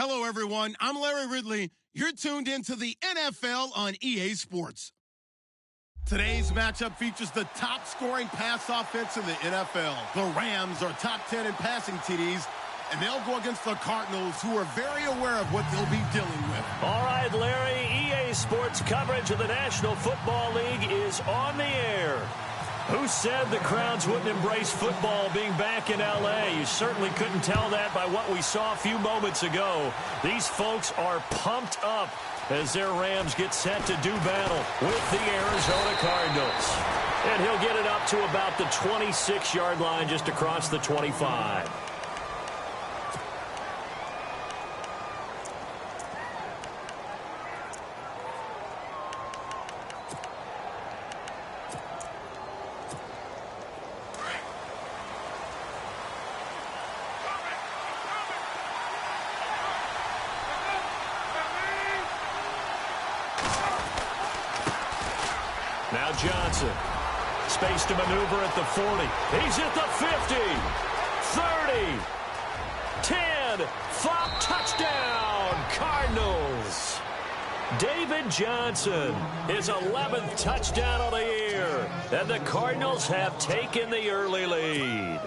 Hello, everyone. I'm Larry Ridley. You're tuned into the NFL on EA Sports. Today's matchup features the top-scoring pass offense in the NFL. The Rams are top 10 in passing TDs, and they'll go against the Cardinals, who are very aware of what they'll be dealing with. All right, Larry, EA Sports coverage of the National Football League is on the air. Who said the crowds wouldn't embrace football being back in L.A.? You certainly couldn't tell that by what we saw a few moments ago. These folks are pumped up as their Rams get set to do battle with the Arizona Cardinals. And he'll get it up to about the 26-yard line just across the 25. Now Johnson, space to maneuver at the 40. He's at the 50, 30, 10, 5, touchdown, Cardinals. David Johnson, his 11th touchdown of the year, and the Cardinals have taken the early lead.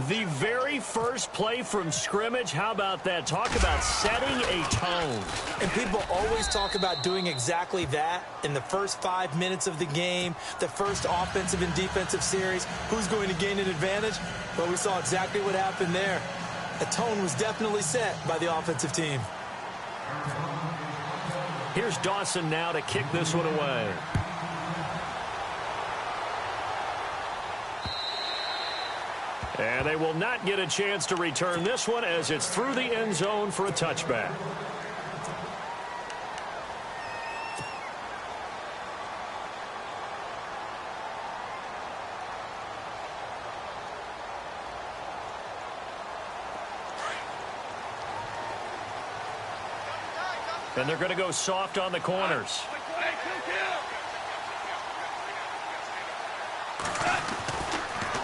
The very first play from scrimmage, how about that? Talk about setting a tone. And people always talk about doing exactly that in the first 5 minutes of the game, the first offensive and defensive series. Who's going to gain an advantage? Well, we saw exactly what happened there. The tone was definitely set by the offensive team. Here's Dawson now to kick this one away. And they will not get a chance to return this one as it's through the end zone for a touchback. And they're going to go soft on the corners.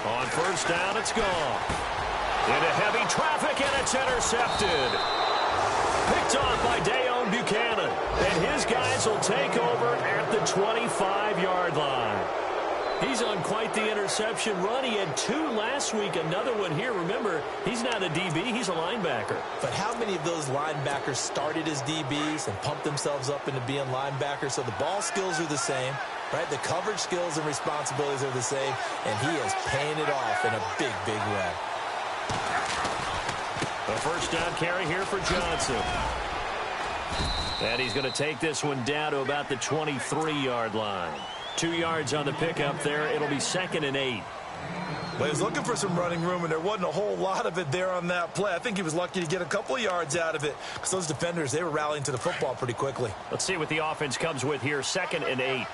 On first down, it's gone. Into heavy traffic, and it's intercepted. Picked off by Dayon Buchanan. And his guys will take over at the 25-yard line. He's on quite the interception run. He had 2 last week, another one here. Remember, he's not a DB, he's a linebacker. But how many of those linebackers started as DBs and pumped themselves up into being linebackers? So the ball skills are the same. Right, the coverage skills and responsibilities are the same, and he is paying it off in a big, big way. The first down carry here for Johnson. And he's going to take this one down to about the 23-yard line. 2 yards on the pickup there. It'll be 2nd and 8. Well, he was looking for some running room, and there wasn't a whole lot of it there on that play. I think he was lucky to get a couple of yards out of it because those defenders, they were rallying to the football pretty quickly. Let's see what the offense comes with here. 2nd and 8.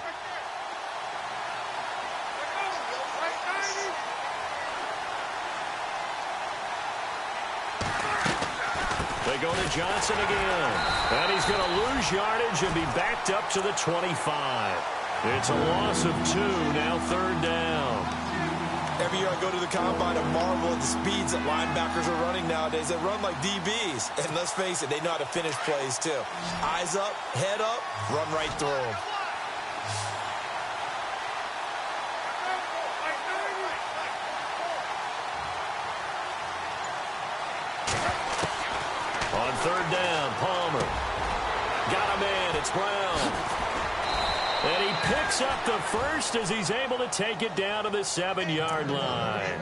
They go to Johnson again. And he's going to lose yardage and be backed up to the 25. It's a loss of 2, now 3rd down. Every year I go to the combine and marvel at the speeds that linebackers are running nowadays. They run like DBs. And let's face it, they know how to finish plays too. Eyes up, head up, run right through them. On 3rd down, Palmer. Got a man, it's Brown. And he picks up the first as he's able to take it down to the 7-yard line.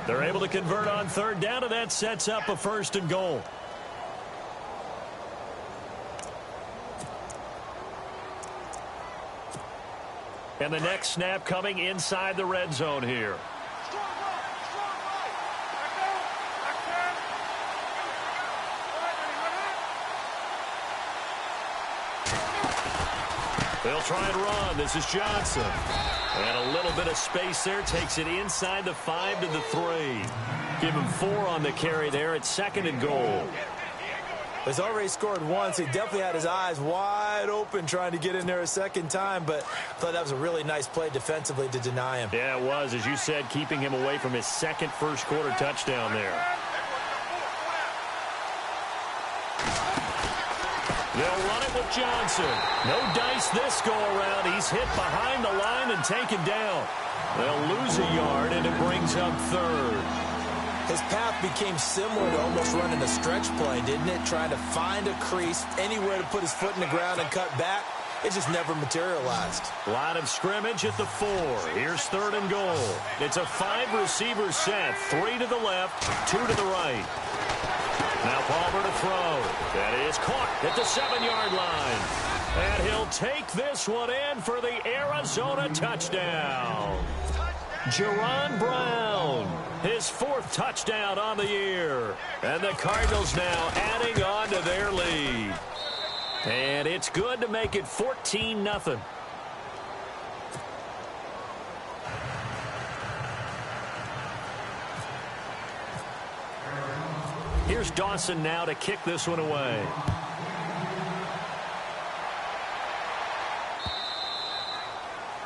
They're able to convert on 3rd down, and that sets up a 1st and goal. And the next snap coming inside the red zone here. They'll try and run. This is Johnson. And a little bit of space there. Takes it inside the 5 to the 3. Give him 4 on the carry there. It's 2nd and goal. He's already scored once. He definitely had his eyes wide open trying to get in there a second time, but I thought that was a really nice play defensively to deny him. Yeah, it was, as you said, keeping him away from his second first-quarter touchdown there. with Johnson. No dice this go-around. He's hit behind the line and taken down. They'll lose a yard, and it brings up third. His path became similar to almost running a stretch play, didn't it? Trying to find a crease, anywhere to put his foot in the ground and cut back. It just never materialized. Line of scrimmage at the 4. Here's third and goal. It's a 5-receiver set. 3 to the left, 2 to the right. Now Palmer to throw. That is caught at the 7-yard line. And he'll take this one in for the Arizona touchdown. Jerron Brown, his 4th touchdown on the year. And the Cardinals now adding on to their lead. And it's good to make it 14-0. Here's Dawson now to kick this one away.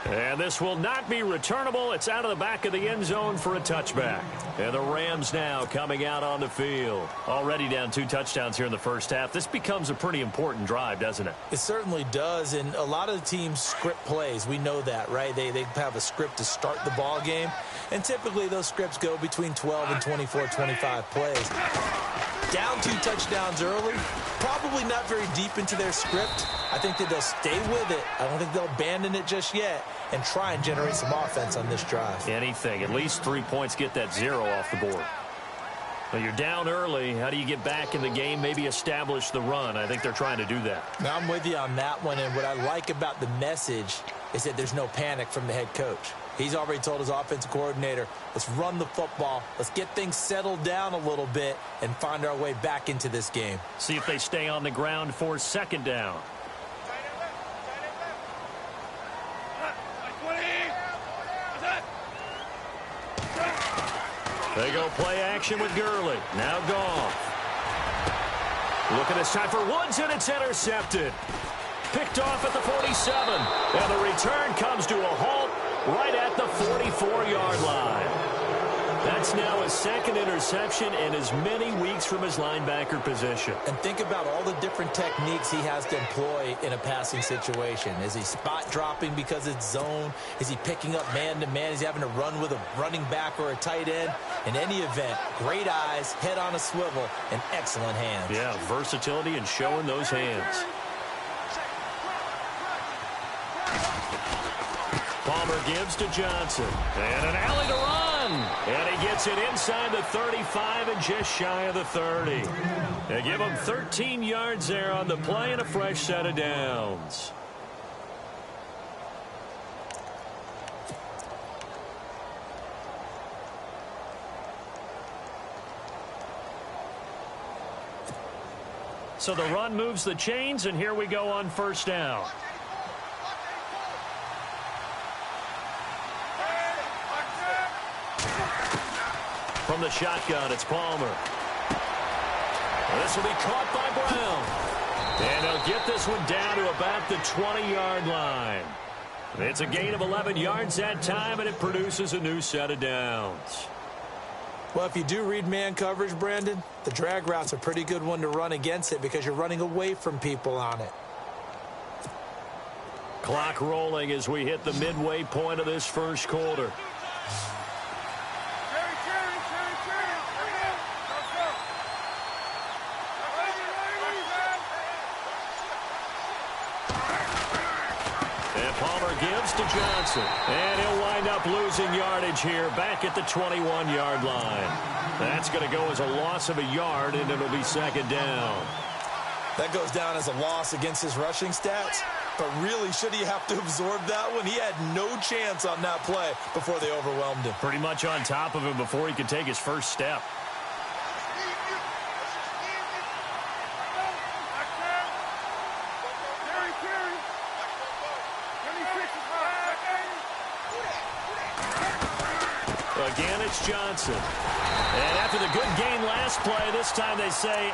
And this will not be returnable. It's out of the back of the end zone for a touchback. And the Rams now coming out on the field. Already down 2 touchdowns here in the first half. This becomes a pretty important drive, doesn't it? It certainly does, and a lot of the teams script plays. We know that, right? They have a script to start the ball game, and typically those scripts go between 12 and 24, 25 plays. Down 2 touchdowns early, probably not very deep into their script. I think that they'll stay with it. I don't think they'll abandon it just yet and try and generate some offense on this drive. Anything. At least 3 points, get that 0 off the board. Well, you're down early. How do you get back in the game, maybe establish the run? I think they're trying to do that. Now, I'm with you on that one, and what I like about the message is that there's no panic from the head coach. He's already told his offensive coordinator, let's run the football, let's get things settled down a little bit and find our way back into this game. See if they stay on the ground for 2nd down. They go play action with Gurley. Now Goff. Looking this time for Woods, and it's intercepted. Picked off at the 47. And the return comes to a halt right at the 44-yard line. That's now his 2nd interception in as many weeks from his linebacker position. And think about all the different techniques he has to employ in a passing situation. Is he spot dropping because it's zone? Is he picking up man-to-man? Is he having to run with a running back or a tight end? In any event, great eyes, head on a swivel, and excellent hands. Yeah, versatility and showing those hands. Palmer gives to Johnson. And an alley to run. And he gets it inside the 35 and just shy of the 30. They give him 13 yards there on the play and a fresh set of downs. So the run moves the chains, and here we go on 1st down. From the shotgun, it's Palmer. This will be caught by Brown. And he'll get this one down to about the 20-yard line. It's a gain of 11 yards that time, and it produces a new set of downs. Well, if you do read man coverage, Brandon, the drag route's a pretty good one to run against it because you're running away from people on it. Clock rolling as we hit the midway point of this first quarter. Gives to Johnson. And he'll wind up losing yardage here back at the 21-yard line. That's going to go as a loss of a yard, and it'll be 2nd down. That goes down as a loss against his rushing stats. But really, should he have to absorb that one? He had no chance on that play before they overwhelmed him. Pretty much on top of him before he could take his first step. Again, it's Johnson. And after the good game last play, this time they say,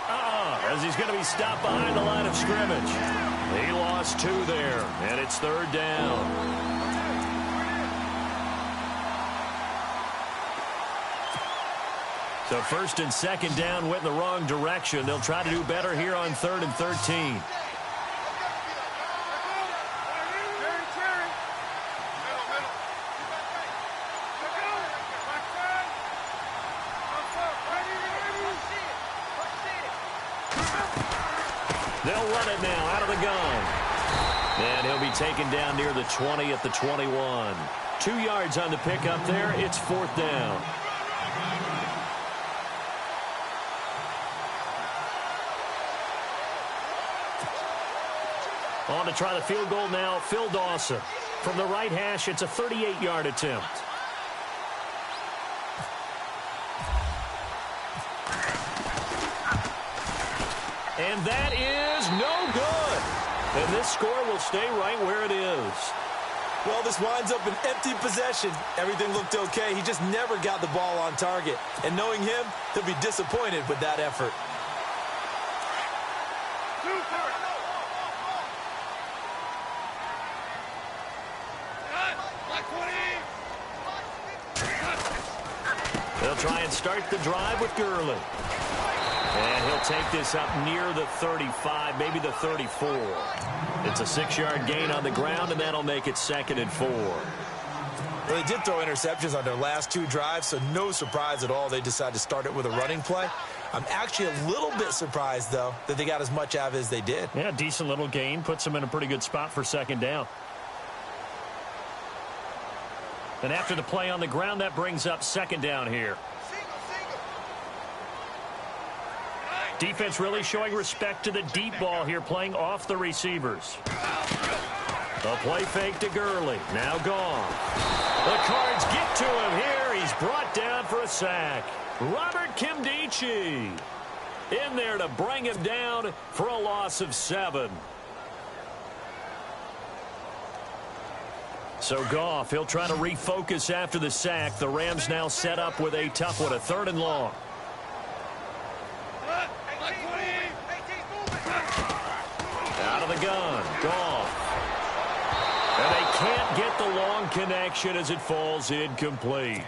as he's going to be stopped behind the line of scrimmage. He lost 2 there, and it's 3rd down. So 1st and 2nd down went in the wrong direction. They'll try to do better here on 3rd and 13. They'll run it now out of the gun. And he'll be taken down near the 20 at the 21. 2 yards on the pickup there. It's 4th down. On to try the field goal now, Phil Dawson. From the right hash, it's a 38-yard attempt. And that is no good. And this score will stay right where it is. Well, this winds up an empty possession. Everything looked okay. He just never got the ball on target. And knowing him, he'll be disappointed with that effort. They'll try and start the drive with Gurley. And he'll take this up near the 35, maybe the 34. It's a 6-yard gain on the ground, and that'll make it 2nd and 4. Well, they did throw interceptions on their last 2 drives, so no surprise at all they decided to start it with a running play. I'm actually a little bit surprised, though, that they got as much out of it as they did. Yeah, decent little gain. Puts them in a pretty good spot for 2nd down. And after the play on the ground, that brings up 2nd down here. Defense really showing respect to the deep ball here, playing off the receivers. The play fake to Gurley. Now gone. The Cards get to him here. He's brought down for a sack. Robert Kimdichie in there to bring him down for a loss of 7. So Goff, he'll try to refocus after the sack. The Rams now set up with a tough one, a 3rd and long. Out of the gun, Goff. And they can't get the long connection as it falls incomplete.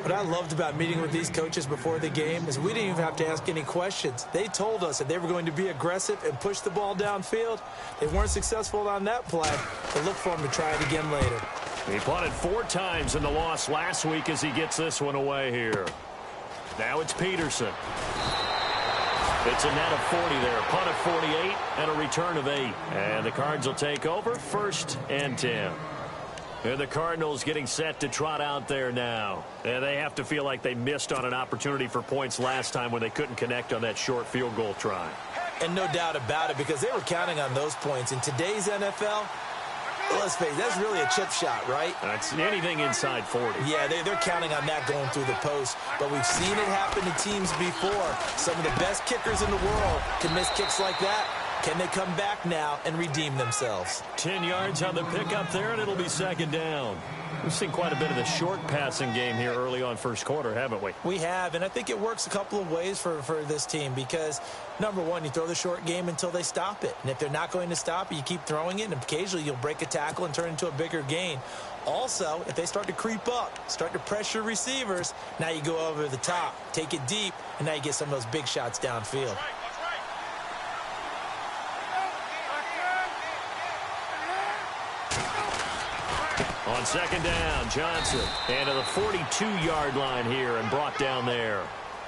What I loved about meeting with these coaches before the game is we didn't even have to ask any questions. They told us that they were going to be aggressive and push the ball downfield. They weren't successful on that play, but look for them to try it again later. He punted 4 times in the loss last week as he gets this one away here. Now it's Peterson. It's a net of 40 there. Punt of 48 and a return of 8. And the Cards will take over 1st and 10. And the Cardinals getting set to trot out there now. And they have to feel like they missed on an opportunity for points last time when they couldn't connect on that short field goal try. And no doubt about it, because they were counting on those points. In today's NFL, let's face it, that's really a chip shot, right? That's anything inside 40. Yeah, they're counting on that going through the post. But we've seen it happen to teams before. Some of the best kickers in the world can miss kicks like that. Can they come back now and redeem themselves? 10 yards on the pickup there, and it'll be 2nd down. We've seen quite a bit of the short passing game here early on first quarter, haven't we? We have, and I think it works a couple of ways for this team because, number one, you throw the short game until they stop it. And if they're not going to stop it, you keep throwing it, and occasionally you'll break a tackle and turn it into a bigger gain. Also, if they start to creep up, start to pressure receivers, now you go over the top, take it deep, and now you get some of those big shots downfield. On 2nd down, Johnson. And to the 42-yard line here and brought down there.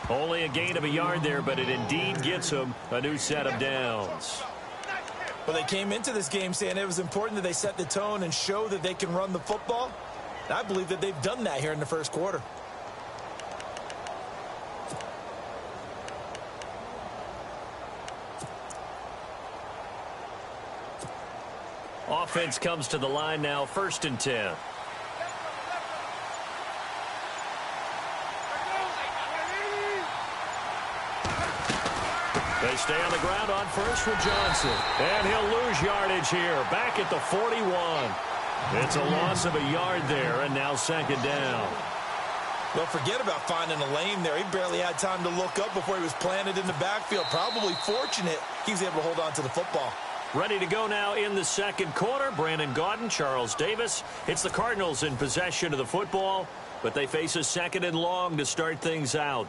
Only a gain of a yard there, but it indeed gets him a new set of downs. Well, they came into this game saying it was important that they set the tone and show that they can run the football. And I believe that they've done that here in the first quarter. Offense comes to the line now, 1st and 10. They stay on the ground on first with Johnson. And he'll lose yardage here, back at the 41. It's a loss of a yard there, and now 2nd down. Well, forget about finding a lane there. He barely had time to look up before he was planted in the backfield. Probably fortunate he was able to hold on to the football. Ready to go now in the 2nd quarter. Brandon Gaudin, Charles Davis. It's the Cardinals in possession of the football, but they face a 2nd and long to start things out.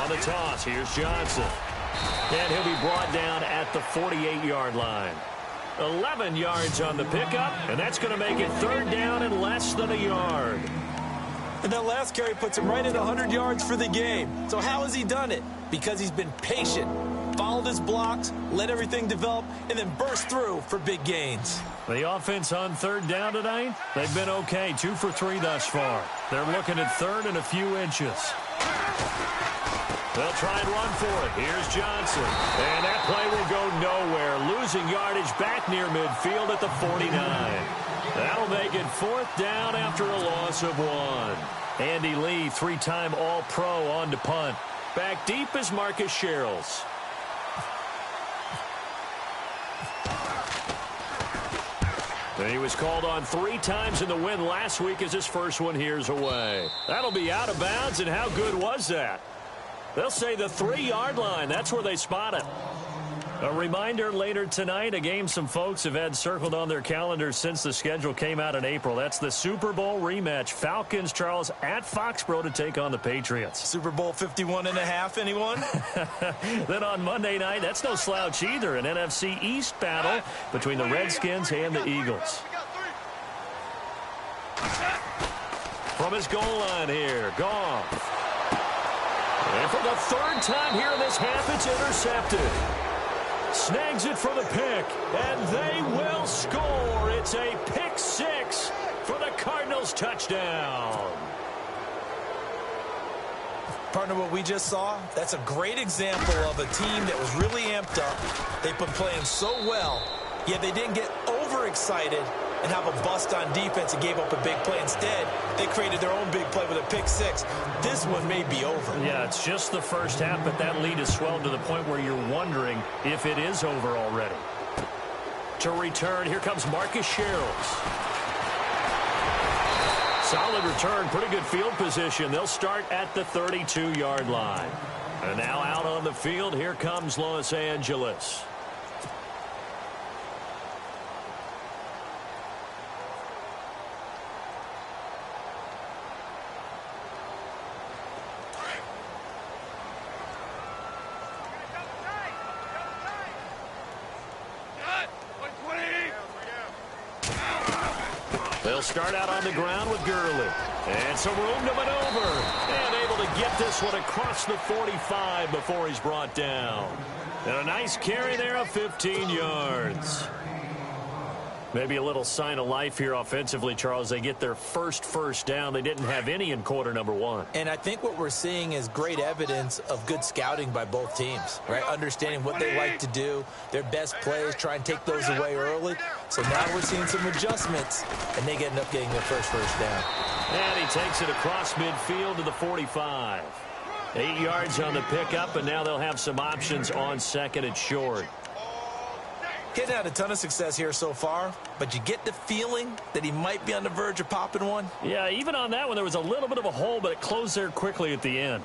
On the toss, here's Johnson. And he'll be brought down at the 48-yard line. 11 yards on the pickup, and that's going to make it third down and less than a yard. And that last carry puts him right at 100 yards for the game. So how has he done it? Because he's been patient, followed his blocks, let everything develop, and then burst through for big gains. The offense on third down tonight, they've been okay, 2 for 3 thus far. They're looking at third and a few inches. They'll try and run for it. Here's Johnson. And that play will go nowhere, losing yardage back near midfield at the 49. That'll make it fourth down after a loss of 1. Andy Lee, 3-time All-Pro on to punt. Back deep is Marcus Sherrills. And he was called on 3 times in the win last week as his first one here's away. That'll be out of bounds, and how good was that? They'll say the 3-yard line. That's where they spot it. A reminder later tonight, a game some folks have had circled on their calendars since the schedule came out in April. That's the Super Bowl rematch. Falcons, Charles, at Foxborough to take on the Patriots. Super Bowl 51.5, anyone? Then on Monday night, that's no slouch either. An NFC East battle between the Redskins and the Eagles. From his goal line here, Goff. And for the third time here in this half, it's intercepted. Snags it for the pick, and they will score. It's a pick 6 for the Cardinals touchdown. Partner, what we just saw, that's a great example of a team that was really amped up. They've been playing so well, yet they didn't get overexcited and have a bust on defense and gave up a big play. Instead, they created their own big play with a pick 6. This one may be over. Yeah, it's just the first half, but that lead has swelled to the point where you're wondering if it is over already. To return, here comes Marcus Sherrills. Solid return, pretty good field position. They'll start at the 32-yard line. And now out on the field, here comes Los Angeles. They'll start out on the ground with Gurley. And some room to maneuver. And able to get this one across the 45 before he's brought down. And a nice carry there of 15 yards. Maybe a little sign of life here offensively, Charles. They get their first down. They didn't have any in quarter number 1. And I think what we're seeing is great evidence of good scouting by both teams, right? Understanding what they like to do, their best plays, try and take those away early. So now we're seeing some adjustments, and they end up getting their first down. And he takes it across midfield to the 45. 8 yards on the pickup, and now they'll have some options on second and short. He's had a ton of success here so far, but you get the feeling that he might be on the verge of popping one. Yeah, even on that one, there was a little bit of a hole, but it closed there quickly at the end.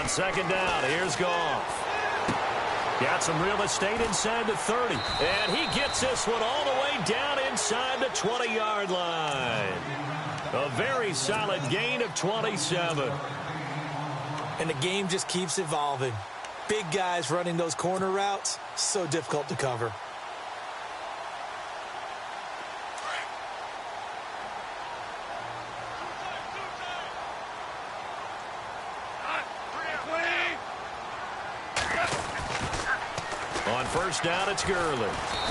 Second down, here's Goff. Got some real estate inside the 30. And he gets this one all the way down inside the 20-yard line. A very solid gain of 27. And the game just keeps evolving. Big guys running those corner routes, so difficult to cover. On first down, it's Gurley.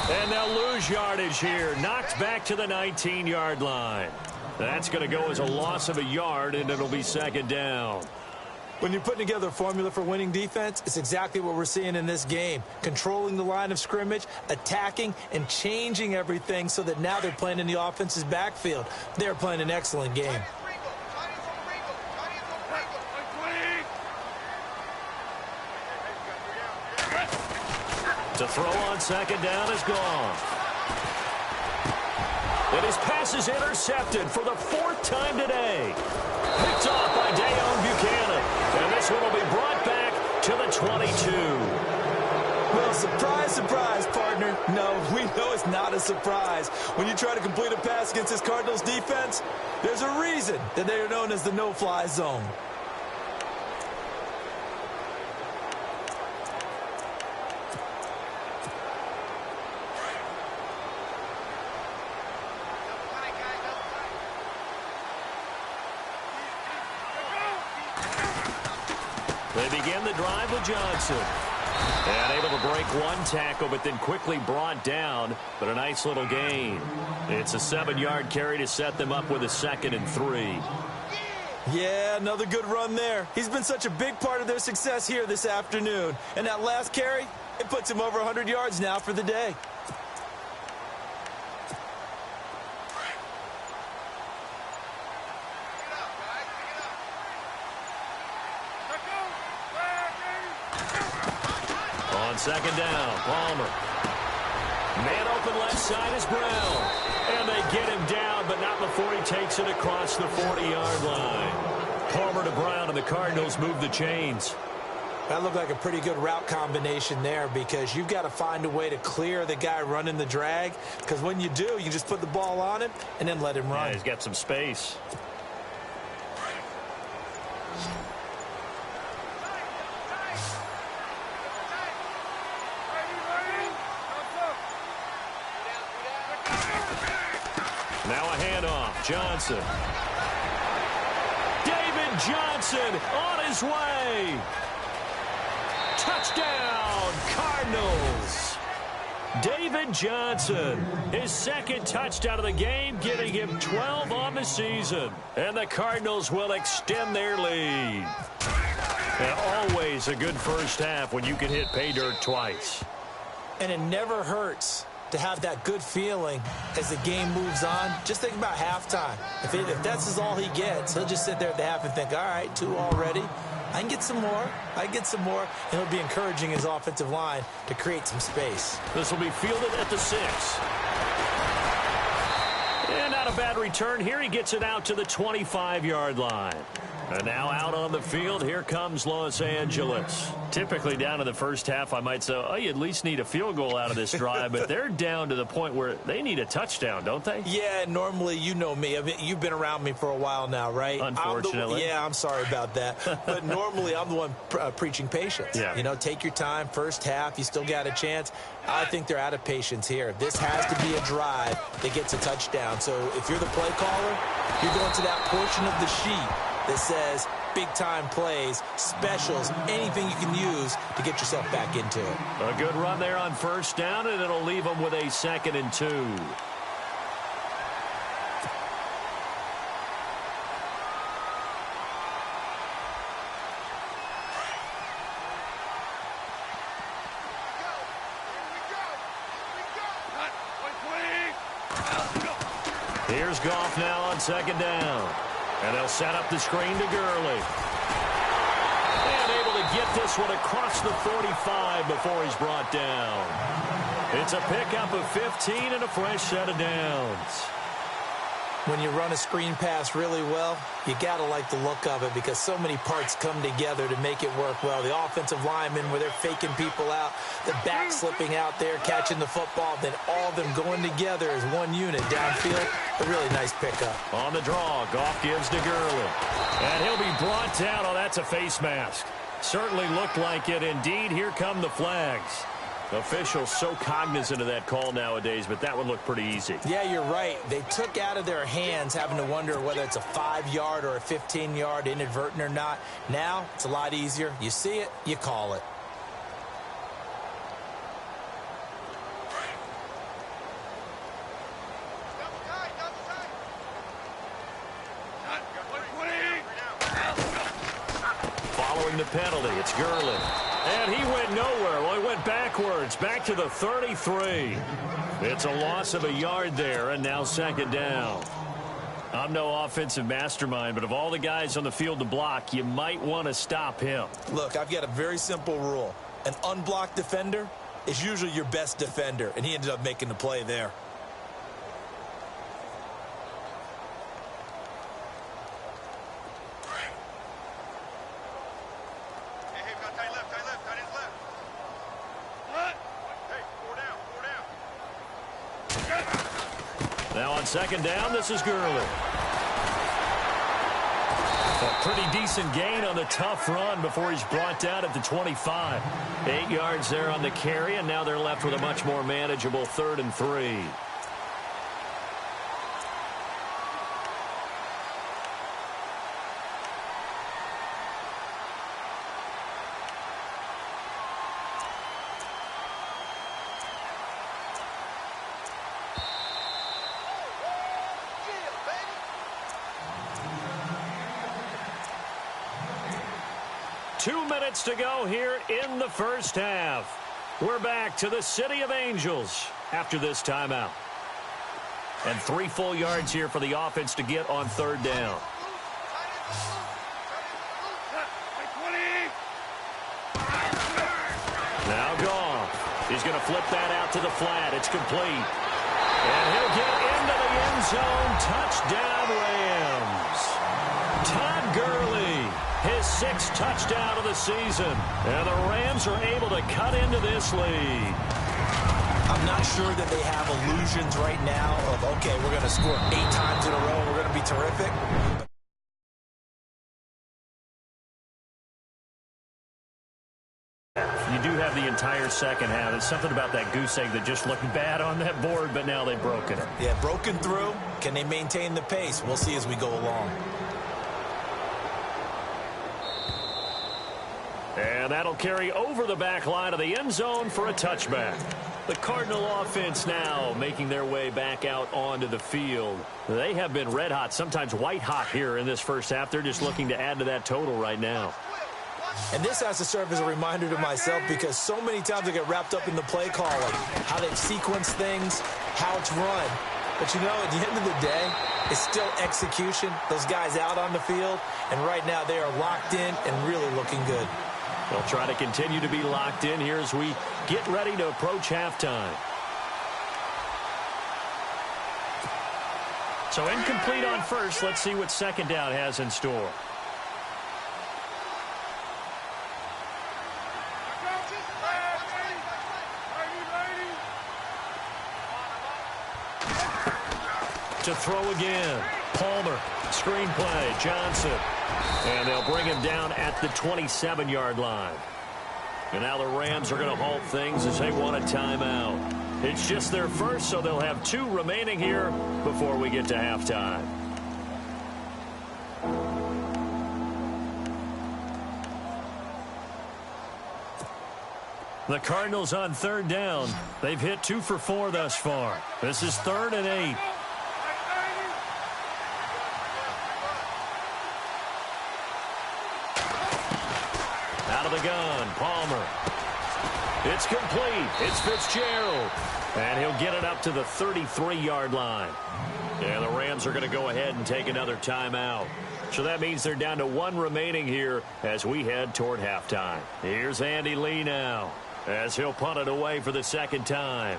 And they'll lose yardage here. Knocked back to the 19-yard line. That's going to go as a loss of a yard, and it'll be second down. When you're putting together a formula for winning defense, it's exactly what we're seeing in this game. Controlling the line of scrimmage, attacking, and changing everything so that now they're playing in the offense's backfield. They're playing an excellent game. To throw on second down is Goff. And his pass is intercepted for the 4th time today. Picked off by Dayon Buchanan. And this one will be brought back to the 22. Well, surprise, surprise, partner. No, we know it's not a surprise. When you try to complete a pass against this Cardinals defense, there's a reason that they are known as the no-fly zone. They begin the drive with Johnson. And able to break one tackle, but then quickly brought down. But a nice little gain. It's a 7-yard carry to set them up with a 2nd and 3. Yeah, another good run there. He's been such a big part of their success here this afternoon. And that last carry, it puts him over 100 yards now for the day. On 2nd down, Palmer. Man open left side is Brown. And they get him down, but not before he takes it across the 40-yard line. Palmer to Brown, and the Cardinals move the chains. That looked like a pretty good route combination there, because you've got to find a way to clear the guy running the drag, because when you do, you just put the ball on him and then let him run. Yeah, he's got some space. Now a handoff. Johnson. David Johnson on his way. Touchdown, Cardinals. David Johnson, his 2nd touchdown of the game, giving him 12 on the season. And the Cardinals will extend their lead. And always a good first half when you can hit pay dirt twice. And it never hurts to have that good feeling as the game moves on. Just think about halftime. If that's all he gets, he'll just sit there at the half and think, all right, 2 already. I can get some more. I can get some more. And he'll be encouraging his offensive line to create some space. This will be fielded at the 6. And not a bad return here. He gets it out to the 25-yard line. And now out on the field, here comes Los Angeles. Typically down in the first half, I might say, oh, you at least need a field goal out of this drive. But they're down to the point where they need a touchdown, don't they? Yeah, normally, you know me. I mean, you've been around me for a while now, right? Unfortunately. I'm sorry about that. But normally, I'm the one preaching patience. Yeah. You know, take your time. First half, you still got a chance. I think they're out of patience here. This has to be a drive that gets a touchdown. So if you're the play caller, you're going to that portion of the sheet that says big-time plays, specials, anything you can use to get yourself back into it. A good run there on 1st down, and it'll leave them with a 2nd and 2. Here's Goff now on 2nd down. And they'll set up the screen to Gurley. And able to get this one across the 45 before he's brought down. It's a pickup of 15 and a fresh set of downs. When you run a screen pass really well, you got to like the look of it because so many parts come together to make it work well. The offensive linemen, where they're faking people out, the back slipping out there, catching the football, then all of them going together as one unit downfield. A really nice pickup. On the draw, Goff gives to Gurley. And he'll be brought down. Oh, that's a face mask. Certainly looked like it. Indeed, here come the flags. Officials so cognizant of that call nowadays, but that would look pretty easy. Yeah, you're right. They took out of their hands having to wonder whether it's a 5-yard or a 15-yard inadvertent or not. Now, it's a lot easier. You see it, you call it. Following the penalty, it's Gurley. And he went nowhere. Well, he went backwards, back to the 33. It's a loss of a yard there, and now 2nd down. I'm no offensive mastermind, but of all the guys on the field to block, you might want to stop him. Look, I've got a very simple rule. An unblocked defender is usually your best defender, and he ended up making the play there. Now on second down, this is Gurley. A pretty decent gain on the tough run before he's brought down at the 25. 8 yards there on the carry, and now they're left with a much more manageable 3rd and 3. To go here in the first half. We're back to the City of Angels after this timeout. And 3 full yards here for the offense to get on 3rd down. Now Goff. He's going to flip that out to the flat. It's complete. And he'll get into the end zone. Touchdown, Rams. Todd Gurley. His 6th touchdown of the season. And the Rams are able to cut into this lead. I'm not sure that they have illusions right now of, okay, we're going to score 8 times in a row and we're going to be terrific. You do have the entire second half. There's something about that goose egg that just looked bad on that board, but now they've broken it. Yeah, broken through. Can they maintain the pace? We'll see as we go along. And that'll carry over the back line of the end zone for a touchback. The Cardinal offense now making their way back out onto the field. They have been red hot, sometimes white hot here in this first half. They're just looking to add to that total right now. And this has to serve as a reminder to myself because so many times I get wrapped up in the play calling, how they've sequenced things, how it's run. But you know, at the end of the day, it's still execution. Those guys out on the field, and right now they are locked in and really looking good. They'll try to continue to be locked in here as we get ready to approach halftime. So incomplete on first. Let's see what second down has in store. To throw again. Palmer. Screen play. Johnson. And they'll bring him down at the 27-yard line. And now the Rams are going to halt things as they want a timeout. It's just their first, so they'll have 2 remaining here before we get to halftime. The Cardinals on 3rd down. They've hit 2 for 4 thus far. This is 3rd and 8. Out of the gun, Palmer. It's complete. It's Fitzgerald. And he'll get it up to the 33-yard line. And the Rams are going to go ahead and take another timeout. So that means they're down to 1 remaining here as we head toward halftime. Here's Andy Lee now as he'll punt it away for the 2nd time.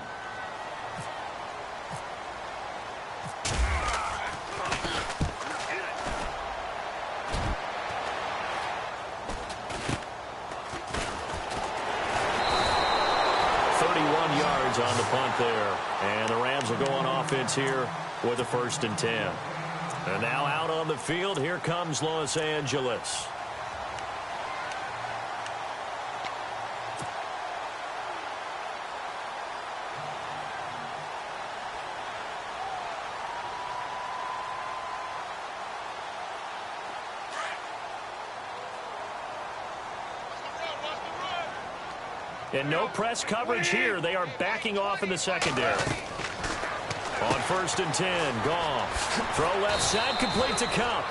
On the punt there. And the Rams will go on offense here with a 1st and 10. And now out on the field, here comes Los Angeles. And no press coverage here. They are backing off in the secondary. On 1st and 10, Goff. Throw left side, complete to Cup.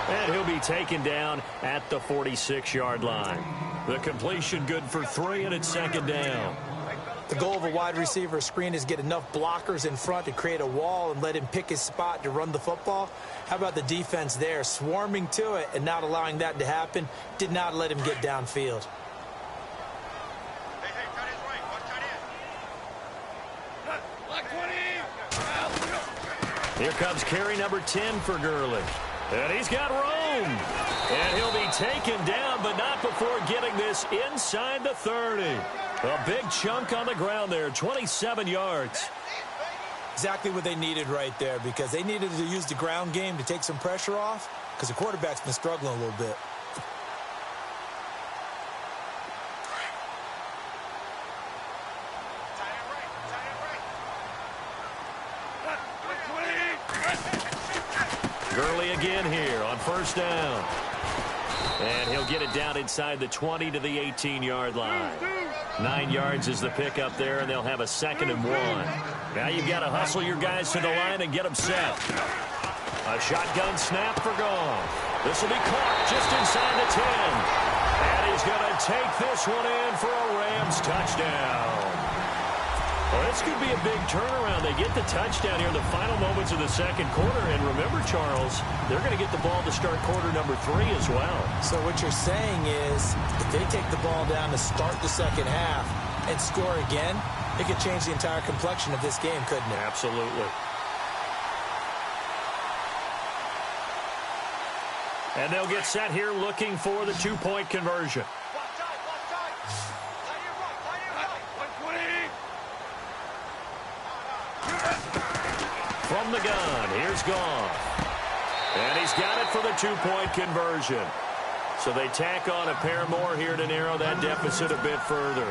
And he'll be taken down at the 46-yard line. The completion good for 3, and it's 2nd down. The goal of a wide receiver screen is get enough blockers in front to create a wall and let him pick his spot to run the football. How about the defense there, swarming to it and not allowing that to happen? Did not let him get downfield. Here comes carry number 10 for Gurley. And he's got room. And he'll be taken down, but not before getting this inside the 30. A big chunk on the ground there, 27 yards. Exactly what they needed right there, because they needed to use the ground game to take some pressure off, because the quarterback's been struggling a little bit. Gurley again here on first down. And he'll get it down inside the 20 to the 18-yard line. 9 yards is the pickup there, and they'll have a 2nd and 1. Now you've got to hustle your guys to the line and get them set. A shotgun snap for Goff. This will be caught just inside the 10. And he's going to take this one in for a Rams touchdown. Well, this could be a big turnaround. They get the touchdown here in the final moments of the second quarter. And remember, Charles, they're going to get the ball to start quarter number 3 as well. So what you're saying is if they take the ball down to start the second half and score again, it could change the entire complexion of this game, couldn't it? Absolutely. And they'll get set here looking for the 2-point conversion. From the gun, here's Goff. And he's got it for the 2-point conversion. So they tack on a pair more here to narrow that deficit a bit further.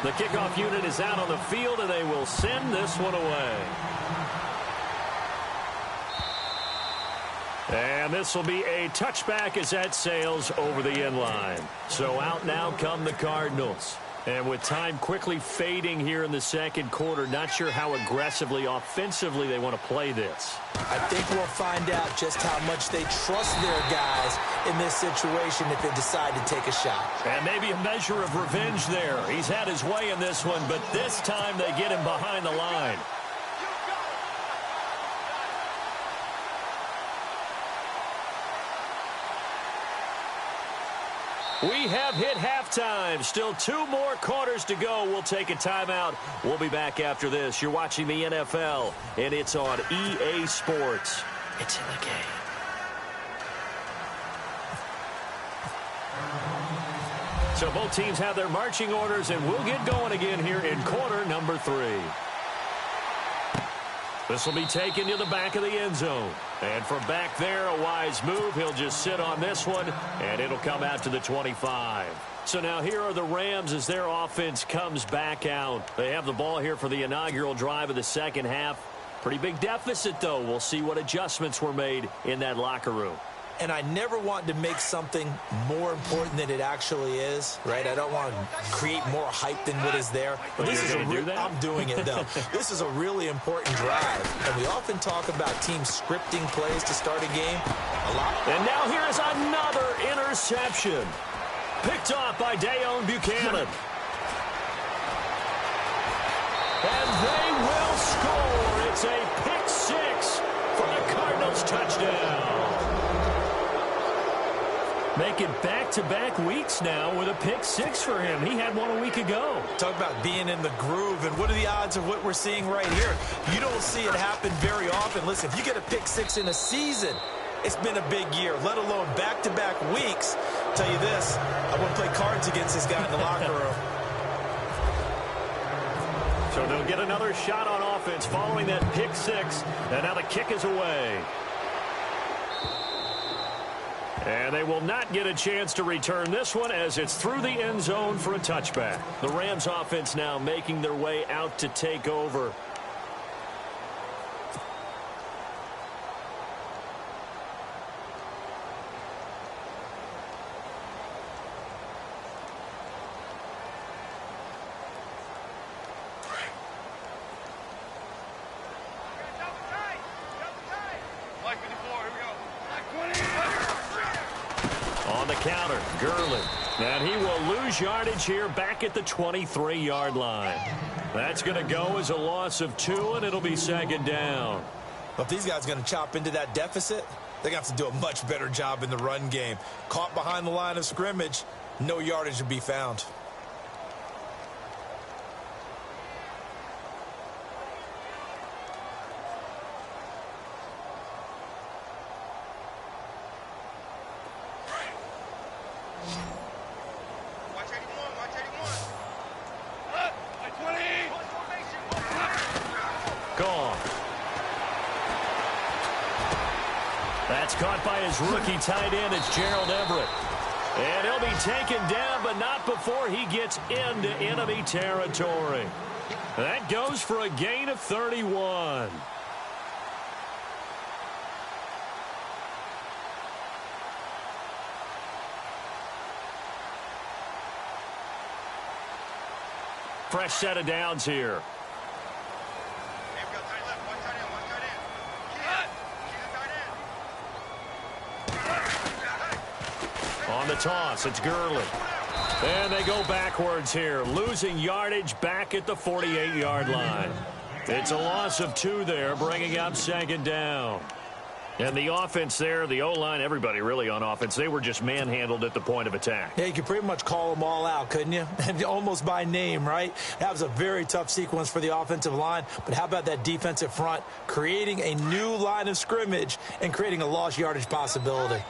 The kickoff unit is out on the field, and they will send this one away. And this will be a touchback as that sails over the end line. So out now come the Cardinals. And with time quickly fading here in the second quarter, not sure how aggressively, offensively they want to play this. I think we'll find out just how much they trust their guys in this situation if they decide to take a shot. And maybe a measure of revenge there. He's had his way in this one, but this time they get him behind the line. We have hit halftime. Still 2 more quarters to go. We'll take a timeout. We'll be back after this. You're watching the NFL, and it's on EA Sports. It's in the game. So both teams have their marching orders, and we'll get going again here in quarter number 3. This will be taken to the back of the end zone. And from back there, a wise move. He'll just sit on this one, and it'll come out to the 25. So now here are the Rams as their offense comes back out. They have the ball here for the inaugural drive of the second half. Pretty big deficit, though. We'll see what adjustments were made in that locker room. And I never want to make something more important than it actually is, right? I don't want to create more hype than what is there. But this is I'm doing it, though. This is a really important drive. And we often talk about teams scripting plays to start a game a lot. And now here's another interception. Picked off by Dayon Buchanan. And they will score. It's a pick 6 for the Cardinals touchdown. Making back-to-back weeks now with a pick 6 for him. He had one a week ago. Talk about being in the groove, and what are the odds of what we're seeing right here? You don't see it happen very often. Listen, if you get a pick 6 in a season, it's been a big year, let alone back-to-back weeks. I'll tell you this, I wouldn't play cards against this guy in the locker room. So they'll get another shot on offense following that pick 6, and now the kick is away. And they will not get a chance to return this one as it's through the end zone for a touchback. The Rams offense now making their way out to take over. Counter, Gurley. And he will lose yardage here back at the 23-yard line. That's going to go as a loss of 2, and it'll be second down. Well, if these guys are going to chop into that deficit, they're going to have to do a much better job in the run game. Caught behind the line of scrimmage, no yardage to be found. That's caught by his rookie tight end. It's Gerald Everett. And he'll be taken down, but not before he gets into enemy territory. That goes for a gain of 31. Fresh set of downs here. On the toss, it's Gurley. And they go backwards here, losing yardage back at the 48-yard line. It's a loss of 2 there, bringing up second down. And the offense there, the O-line, everybody really on offense, they were just manhandled at the point of attack. Yeah, you could pretty much call them all out, couldn't you? And almost by name, right? That was a very tough sequence for the offensive line. But how about that defensive front, creating a new line of scrimmage and creating a lost yardage possibility?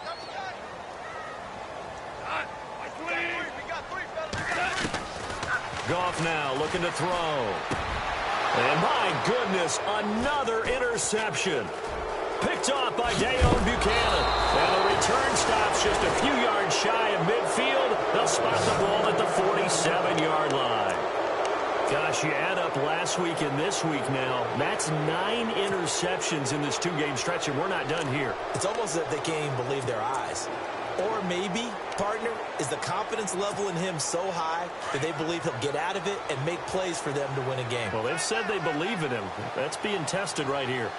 Goff now looking to throw. And my goodness, another interception. Picked off by Dayon Buchanan. And the return stops just a few yards shy of midfield. They'll spot the ball at the 47-yard line. Gosh, you add up last week and this week now. That's 9 interceptions in this 2-game stretch, and we're not done here. It's almost as if they can't even believe their eyes. Or maybe, partner, is the confidence level in him so high that they believe he'll get out of it and make plays for them to win a game. Well, they've said they believe in him. That's being tested right here.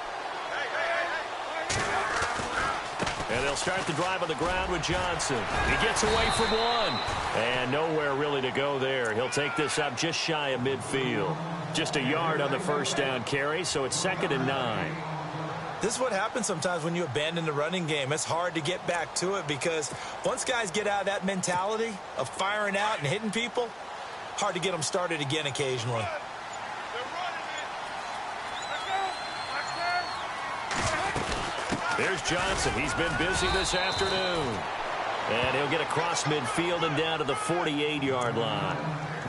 And they'll start the drive on the ground with Johnson. He gets away from one. And nowhere really to go there. He'll take this up just shy of midfield. Just a yard on the first down carry, so it's 2nd and 9. This is what happens sometimes when you abandon the running game. It's hard to get back to it because once guys get out of that mentality of firing out and hitting people, hard to get them started again occasionally. There's Johnson. He's been busy this afternoon. And he'll get across midfield and down to the 48-yard line.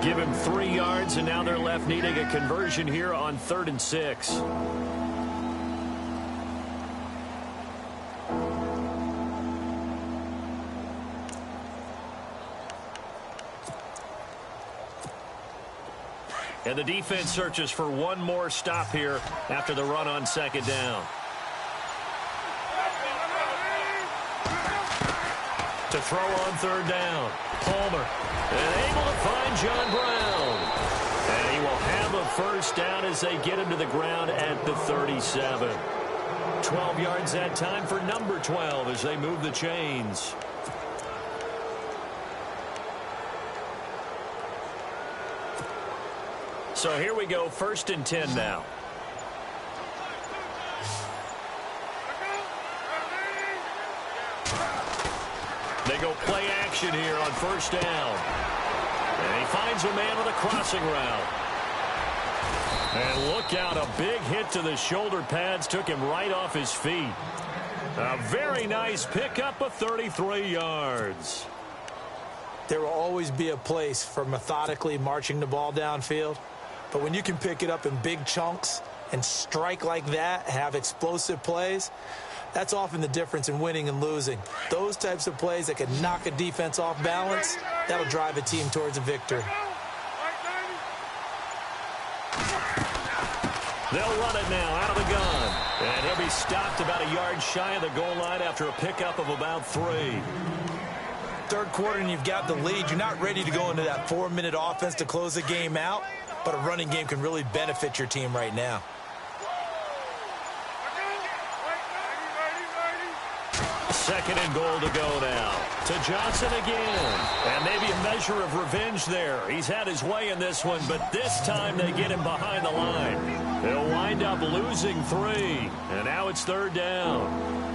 Give him 3 yards, and now they're left needing a conversion here on 3rd and 6. And the defense searches for one more stop here after the run on 2nd down. To throw on 3rd down. Palmer. And able to find John Brown. And he will have a first down as they get him to the ground at the 37. 12 yards that time for number 12 as they move the chains. So here we go, 1st and 10 now. They go play action here on 1st down. And he finds a man with a crossing route. And look out, a big hit to the shoulder pads took him right off his feet. A very nice pickup of 33 yards. There will always be a place for methodically marching the ball downfield. But when you can pick it up in big chunks and strike like that, have explosive plays, that's often the difference in winning and losing. Those types of plays that can knock a defense off balance, that'll drive a team towards a victory. They'll run it now out of the gun. And he'll be stopped about a yard shy of the goal line after a pickup of about 3. 3rd quarter and you've got the lead. You're not ready to go into that 4-minute offense to close the game out. But a running game can really benefit your team right now. Second and goal to go now. To Johnson again. And maybe a measure of revenge there. He's had his way in this one, but this time they get him behind the line. They'll wind up losing 3. And now it's 3rd down.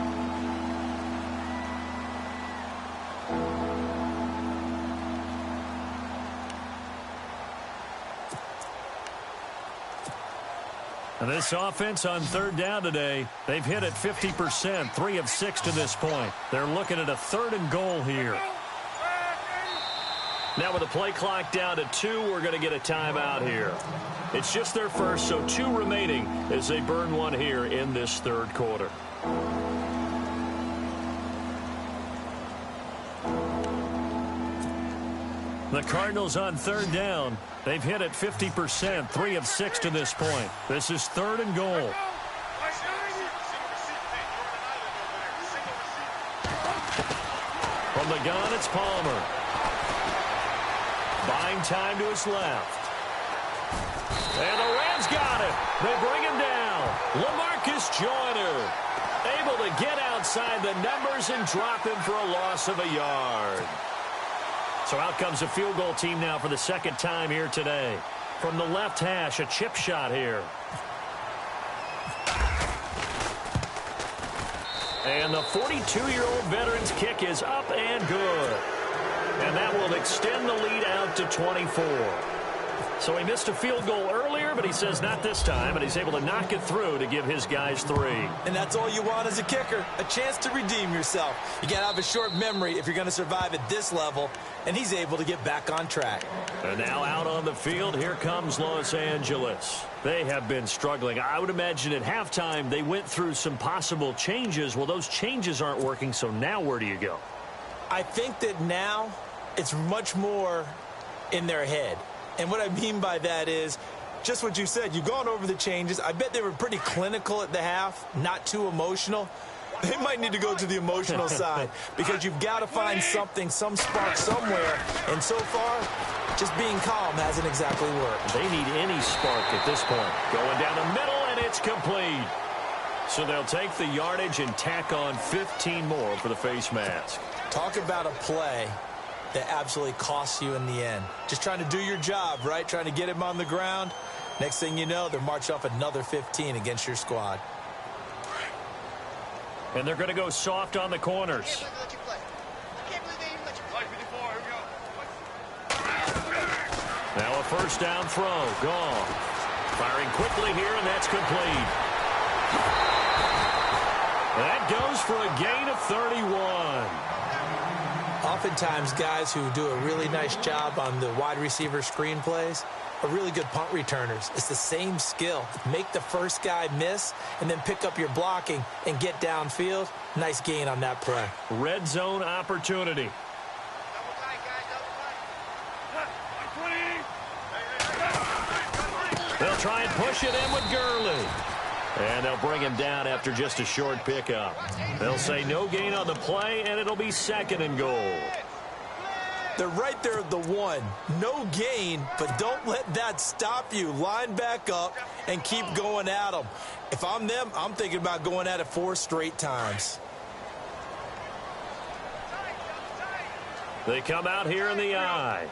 And this offense on 3rd down today, they've hit it 50%, 3 of 6 to this point. They're looking at a 3rd and goal here. Now with the play clock down to 2, we're going to get a timeout here. It's just their first, so 2 remaining as they burn one here in this 3rd quarter. The Cardinals on third down. They've hit it 50%, 3 of 6 to this point. This is 3rd and goal. From the gun, it's Palmer. Buying time to his left. And the Rams got it. They bring him down. LaMarcus Joyner able to get outside the numbers and drop him for a loss of a yard. So out comes a field goal team now for the second time here today. From the left hash, a chip shot here. And the 42-year-old veteran's kick is up and good. And that will extend the lead out to 24. So he missed a field goal earlier, but he says not this time, and he's able to knock it through to give his guys 3. And that's all you want as a kicker, a chance to redeem yourself. You got to have a short memory if you're going to survive at this level, and he's able to get back on track. And now out on the field, here comes Los Angeles. They have been struggling. I would imagine at halftime they went through some possible changes. Well, those changes aren't working, so now where do you go? I think that now it's much more in their head. And what I mean by that is just what you said. You've gone over the changes. I bet they were pretty clinical at the half, not too emotional. They might need to go to the emotional side because you've got to find something, some spark somewhere. And so far, just being calm hasn't exactly worked. They need any spark at this point. Going down the middle, and it's complete. So they'll take the yardage and tack on 15 more for the face mask. Talk about a play that absolutely costs you in the end. Just trying to do your job, right? Trying to get him on the ground. Next thing you know, they're marching off another 15 against your squad. And they're going to go soft on the corners. Now a first down throw. Gone. Firing quickly here, and that's complete. That goes for a gain of 31. Oftentimes, guys who do a really nice job on the wide receiver screen plays are really good punt returners. It's the same skill. Make the first guy miss and then pick up your blocking and get downfield. Nice gain on that play. Red zone opportunity. They'll try and push it in with Gurley. And they'll bring him down after just a short pickup. They'll say no gain on the play, and it'll be 2nd and goal. They're right there at the 1. No gain, but don't let that stop you. Line back up and keep going at them. If I'm them, I'm thinking about going at it 4 straight times. They come out here in the eye.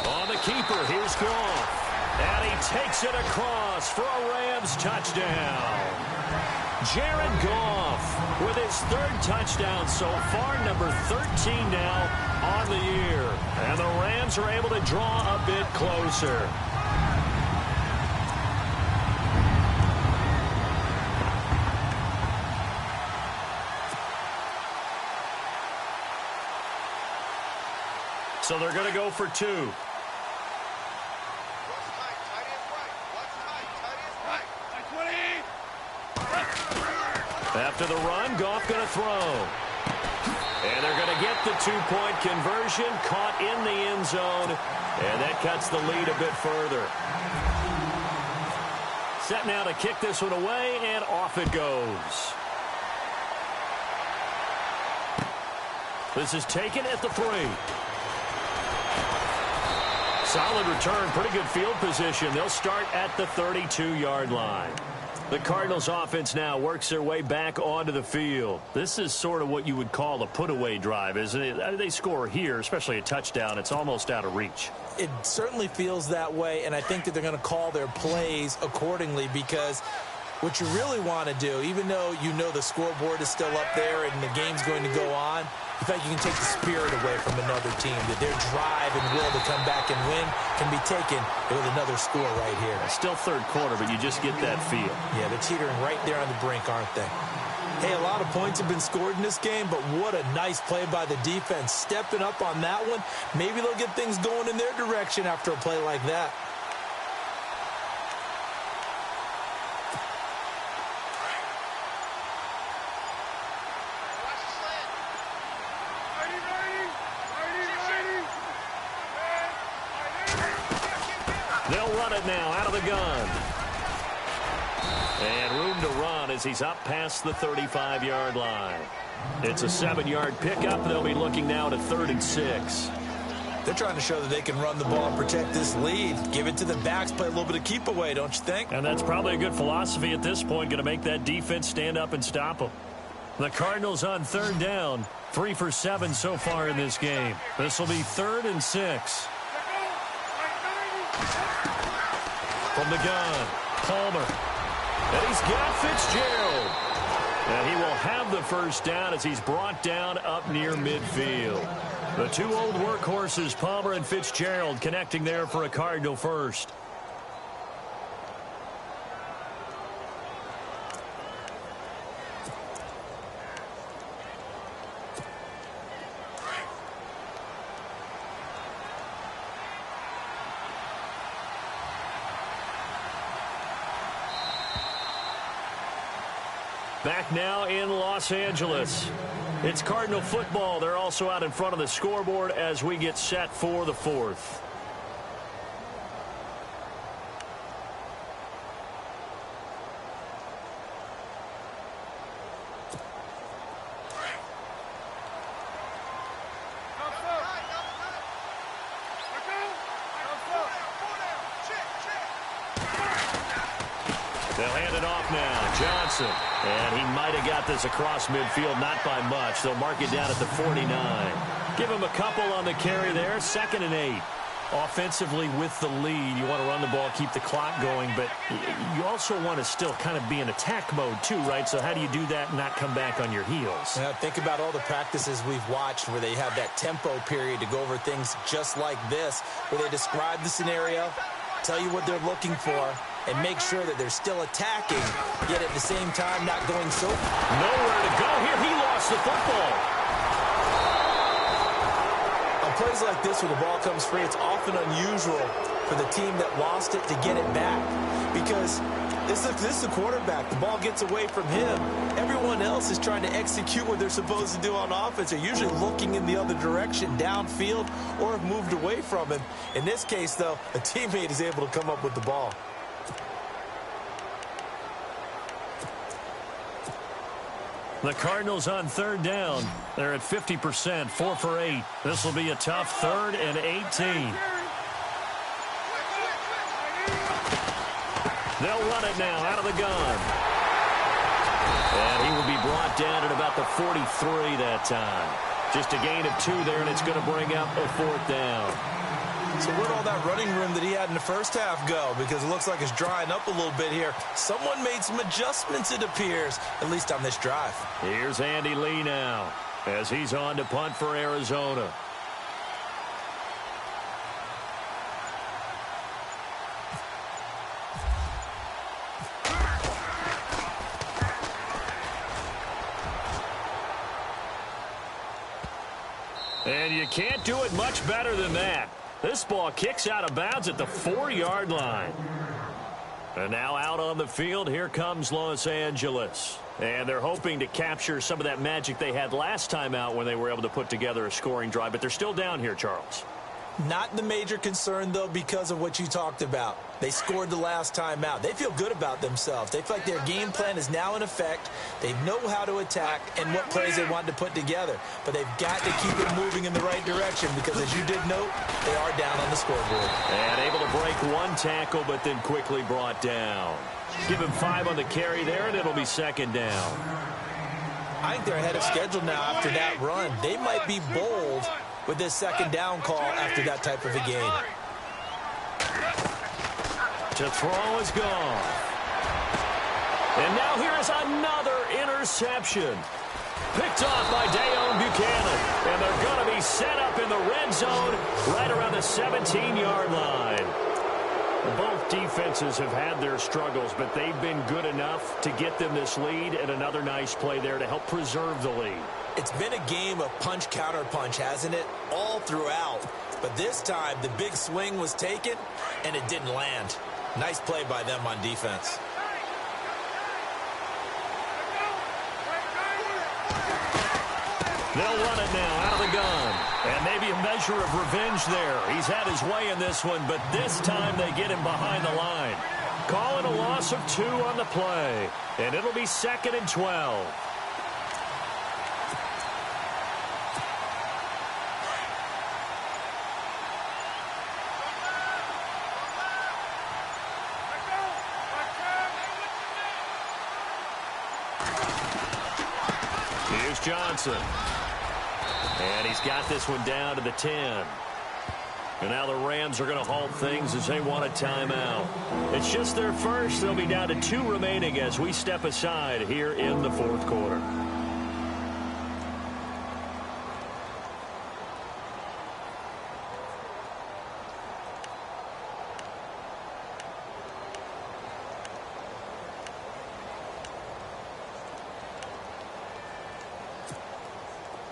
On the keeper, here's Goff. And he takes it across for a Rams touchdown. Jared Goff with his 3rd touchdown so far, number 13 now on the year. And the Rams are able to draw a bit closer. So they're going to go for 2. After the run, Goff going to throw. And they're going to get the 2-point conversion, caught in the end zone, and that cuts the lead a bit further. Set now to kick this one away, and off it goes. This is taken at the 3. Solid return, pretty good field position. They'll start at the 32-yard line. The Cardinals offense now works their way back onto the field. This is sort of what you would call a put-away drive, isn't it? They score here, especially a touchdown. It's almost out of reach. It certainly feels that way, and I think that they're going to call their plays accordingly because what you really want to do, even though you know the scoreboard is still up there and the game's going to go on, in fact, you can take the spirit away from another team, that their drive and will to come back and win can be taken with another score right here. Still 3rd quarter, but you just get that feel. Yeah, they're teetering right there on the brink, aren't they? Hey, a lot of points have been scored in this game, but what a nice play by the defense. Stepping up on that one, maybe they'll get things going in their direction after a play like that. They'll run it now out of the gun. And room to run as he's up past the 35-yard line. It's a 7-yard pickup. They'll be looking now to 3rd and 6. They're trying to show that they can run the ball and protect this lead. Give it to the backs, play a little bit of keep away, don't you think? And that's probably a good philosophy at this point, going to make that defense stand up and stop them. The Cardinals on 3rd down, 3 for 7 so far in this game. This will be 3rd and 6. From the gun, Palmer. And he's got Fitzgerald. And he will have the first down as he's brought down up near midfield. The two old workhorses, Palmer and Fitzgerald, connecting there for a Cardinal first. Back now in Los Angeles. It's Cardinal football. They're also out in front of the scoreboard as we get set for the 4th. They'll hand it off now. Johnson. And he might have got this across midfield, not by much. They'll mark it down at the 49. Give him a couple on the carry there. 2nd and 8. Offensively with the lead, you want to run the ball, keep the clock going, but you also want to still kind of be in attack mode too, right? So how do you do that and not come back on your heels? Yeah, think about all the practices we've watched where they have that tempo period to go over things just like this, where they describe the scenario, tell you what they're looking for, and make sure that they're still attacking, yet at the same time not going so. Nowhere to go here. He lost the football. On plays like this where the ball comes free, it's often unusual for the team that lost it to get it back. Because this is the quarterback. The ball gets away from him. Everyone else is trying to execute what they're supposed to do on offense. They're usually looking in the other direction, downfield, or have moved away from him. In this case, though, a teammate is able to come up with the ball. The Cardinals on 3rd down. They're at 50%, 4 for 8. This will be a tough 3rd and 18. They'll run it now out of the gun. And he will be brought down at about the 43 that time. Just a gain of 2 there, and it's going to bring up a 4th down. So where'd all that running room that he had in the first half go? Because it looks like it's drying up a little bit here. Someone made some adjustments, it appears, at least on this drive. Here's Andy Lee now as he's on to punt for Arizona. And you can't do it much better than that. This ball kicks out of bounds at the 4-yard line. And now out on the field, here comes Los Angeles. And they're hoping to capture some of that magic they had last time out when they were able to put together a scoring drive. But they're still down here, Charles. Not the major concern, though, because of what you talked about. They scored the last time out. They feel good about themselves. They feel like their game plan is now in effect. They know how to attack and what plays they want to put together. But they've got to keep it moving in the right direction because, as you did note, they are down on the scoreboard. And able to break 1 tackle, but then quickly brought down. Give him 5 on the carry there, and it'll be 2nd down. I think they're ahead of schedule now after that run. They might be bold with this 2nd down call after that type of a game. To throw is gone. And now here is another interception. Picked off by Dayon Buchanan. And they're going to be set up in the red zone right around the 17-yard line. Both defenses have had their struggles, but they've been good enough to get them this lead, and another nice play there to help preserve the lead. It's been a game of punch-counter-punch, hasn't it? All throughout. But this time, the big swing was taken, and it didn't land. Nice play by them on defense. They'll run it now out of the gun. And maybe a measure of revenge there. He's had his way in this one, but this time they get him behind the line. Calling a loss of 2 on the play. And it'll be 2nd and 12. Here's Johnson. And he's got this one down to the 10. And now the Rams are going to halt things as they want a timeout. It's just their first. They'll be down to 2 remaining as we step aside here in the 4th quarter.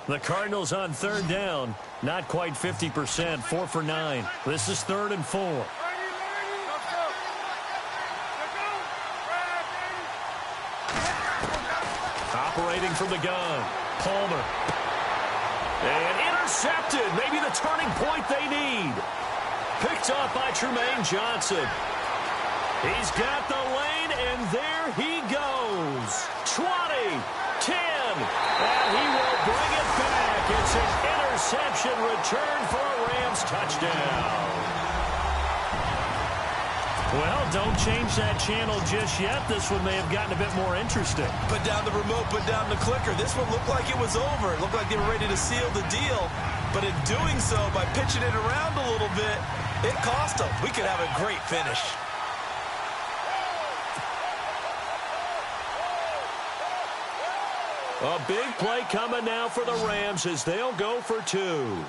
The Cardinals on 3rd down. Not quite 50%. 4 for 9. This is 3rd and 4. Operating from the gun. Palmer. And intercepted. Maybe the turning point they need. Picked up by Tremaine Johnson. He's got the lane, and there he goes. 20, 10, and he will bring it back. It's an interception return for a Rams touchdown. Well, don't change that channel just yet. This one may have gotten a bit more interesting. Put down the remote, put down the clicker. This one looked like it was over. It looked like they were ready to seal the deal. But in doing so, by pitching it around a little bit, it cost them. We could have a great finish. A big play coming now for the Rams as they'll go for 2.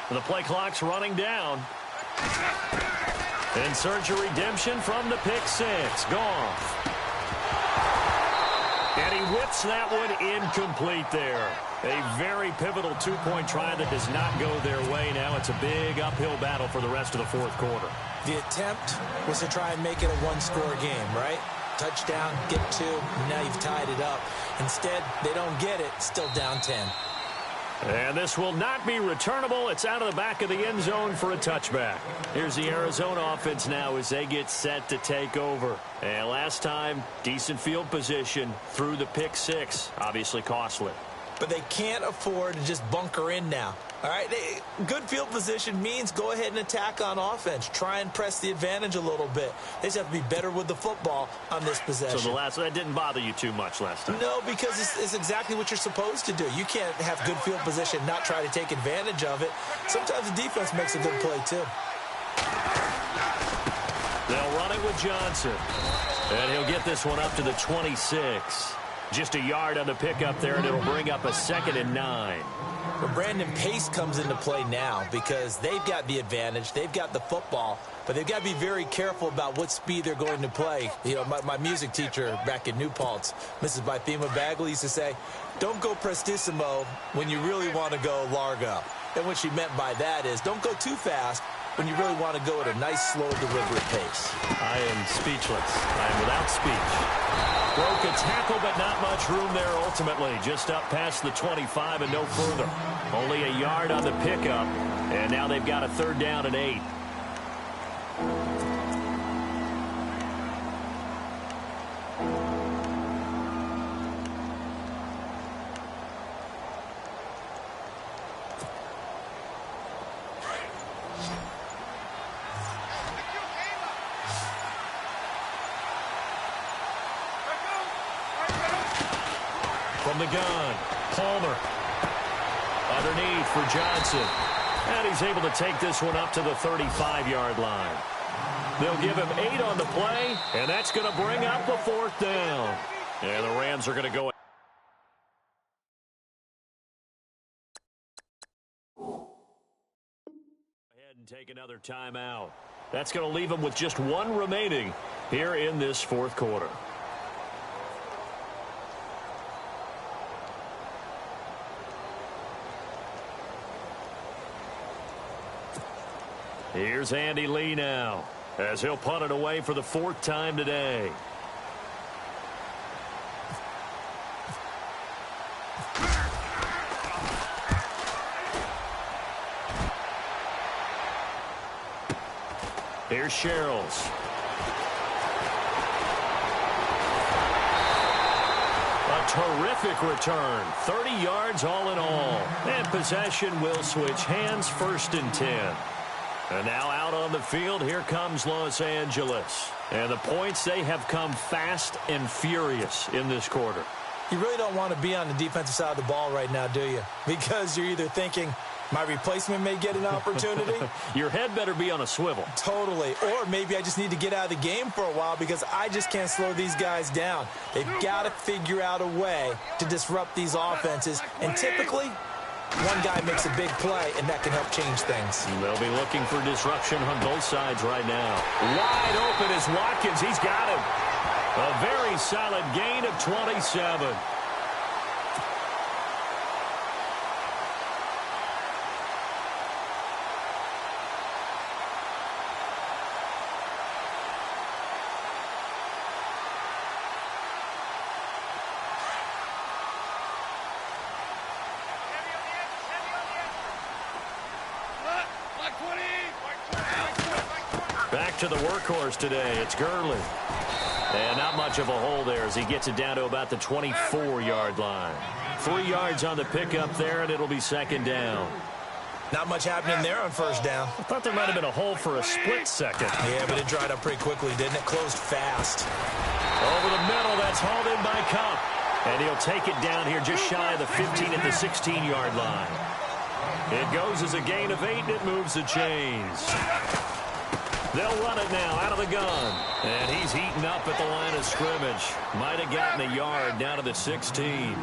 The play clock's running down. In search of redemption from the pick 6. Goff. And he whips that one incomplete there. A very pivotal 2-point try that does not go their way. Now it's a big uphill battle for the rest of the 4th quarter. The attempt was to try and make it a one-score game, right? Touchdown, get 2, and now you've tied it up. Instead, they don't get it, still down 10. And this will not be returnable. It's out of the back of the end zone for a touchback. Here's the Arizona offense now as they get set to take over. And last time, decent field position through the pick 6. Obviously costly. But they can't afford to just bunker in now. All right, good field position means go ahead and attack on offense. Try and press the advantage a little bit. They just have to be better with the football on this possession. So that didn't bother you too much last time? No, because it's exactly what you're supposed to do. You can't have good field position, not try to take advantage of it. Sometimes the defense makes a good play, too. They'll run it with Johnson. And he'll get this one up to the 26. Just a yard on the pickup there, and it'll bring up a 2nd and 9. Well, Brandon Pace comes into play now because they've got the advantage. They've got the football, but they've got to be very careful about what speed they're going to play. You know, my music teacher back in New Paltz, Mrs. Bythema Bagley, used to say, don't go prestissimo when you really want to go largo. And what she meant by that is don't go too fast when you really want to go at a nice, slow, deliberate pace. I am speechless. I am without speech. Broke a tackle, but not much room there ultimately. Just up past the 25 and no further. Only a yard on the pickup, and now they've got a 3rd down and 8. From the gun, Palmer. Underneath for Johnson. And he's able to take this one up to the 35-yard line. They'll give him 8 on the play, and that's going to bring up the 4th down. And the Rams are going to go ahead and take another timeout. That's going to leave them with just 1 remaining here in this 4th quarter. Here's Andy Lee now, as he'll punt it away for the 4th time today. Here's Sherrills. A terrific return. 30 yards all in all. And possession will switch hands, 1st and 10. And now out on the field, here comes Los Angeles. And the points, they have come fast and furious in this quarter. You really don't want to be on the defensive side of the ball right now, do you? Because you're either thinking, my replacement may get an opportunity. Your head better be on a swivel. Totally. Or maybe I just need to get out of the game for a while because I just can't slow these guys down. They've got to figure out a way to disrupt these offenses. And typically, one guy makes a big play, and that can help change things. They'll be looking for disruption on both sides right now. Wide open is Watkins. He's got him. A very solid gain of 27. Back to the workhorse today. It's Gurley. And not much of a hole there as he gets it down to about the 24-yard line. 3 yards on the pickup there, and it'll be 2nd down. Not much happening there on 1st down. I thought there might have been a hole for a split second. Yeah, but it dried up pretty quickly, didn't it? Closed fast. Over the middle, that's hauled in by Cup. And he'll take it down here just shy of the 15 at the 16-yard line. It goes as a gain of 8, and it moves the chains. They'll run it now out of the gun. And he's heating up at the line of scrimmage. Might have gotten a yard down to the 16.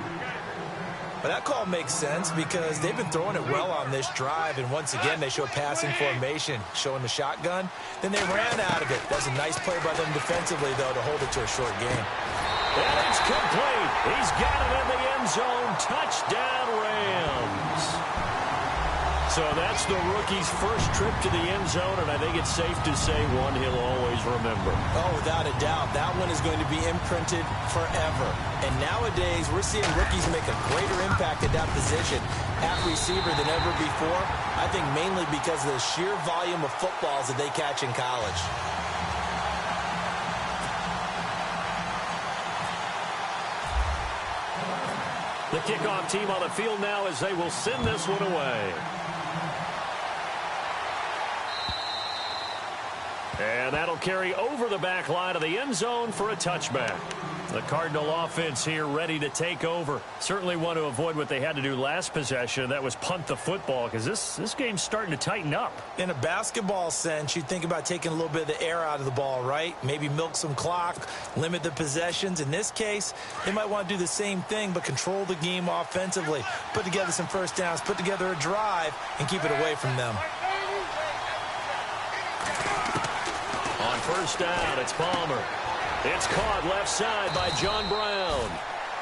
But that call makes sense because they've been throwing it well on this drive. And once again, they show passing formation, showing the shotgun. Then they ran out of it. That's a nice play by them defensively, though, to hold it to a short game. And it's complete. He's got it in the end zone. Touchdown, Rams. So that's the rookie's first trip to the end zone, and I think it's safe to say one he'll always remember. Oh, without a doubt. That one is going to be imprinted forever. And nowadays, we're seeing rookies make a greater impact at that position at receiver than ever before. I think mainly because of the sheer volume of footballs that they catch in college. The kickoff team on the field now as they will send this one away. And that'll carry over the back line of the end zone for a touchback. The Cardinal offense here ready to take over. Certainly want to avoid what they had to do last possession. That was punt the football because this game's starting to tighten up. In a basketball sense, you think about taking a little bit of the air out of the ball, right? Maybe milk some clock, limit the possessions. In this case, they might want to do the same thing but control the game offensively. Put together some first downs, put together a drive, and keep it away from them. On 1st down, it's Palmer. It's caught left side by John Brown.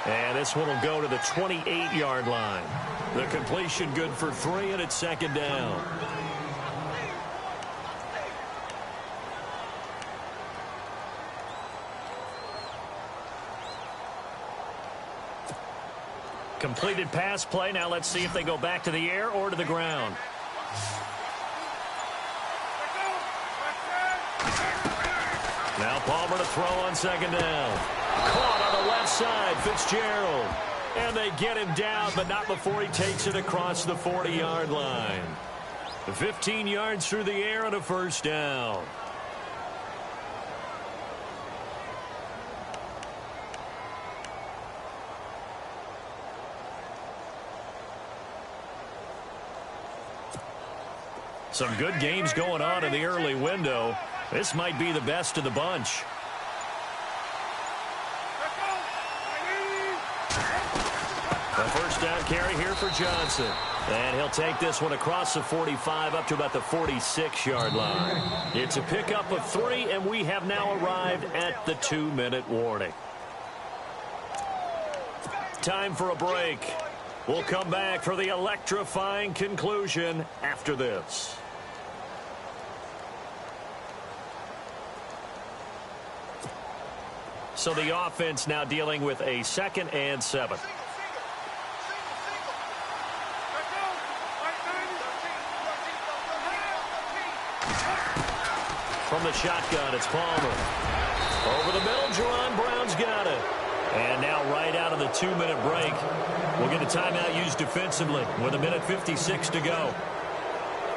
And this one will go to the 28-yard line. The completion good for 3, and it's 2nd down. Completed pass play. Now let's see if they go back to the air or to the ground. Now Palmer to throw on 2nd down. Caught on the left side, Fitzgerald. And they get him down, but not before he takes it across the 40-yard line. 15 yards through the air and a 1st down. Some good games going on in the early window. This might be the best of the bunch. A 1st down carry here for Johnson. And he'll take this one across the 45 up to about the 46-yard line. It's a pickup of 3, and we have now arrived at the 2-minute warning. Time for a break. We'll come back for the electrifying conclusion after this. So the offense now dealing with a 2nd and 7. From the shotgun, it's Palmer. Over the middle, Jerron Brown's got it. And now right out of the 2-minute break, we'll get a timeout used defensively with 1:56 to go.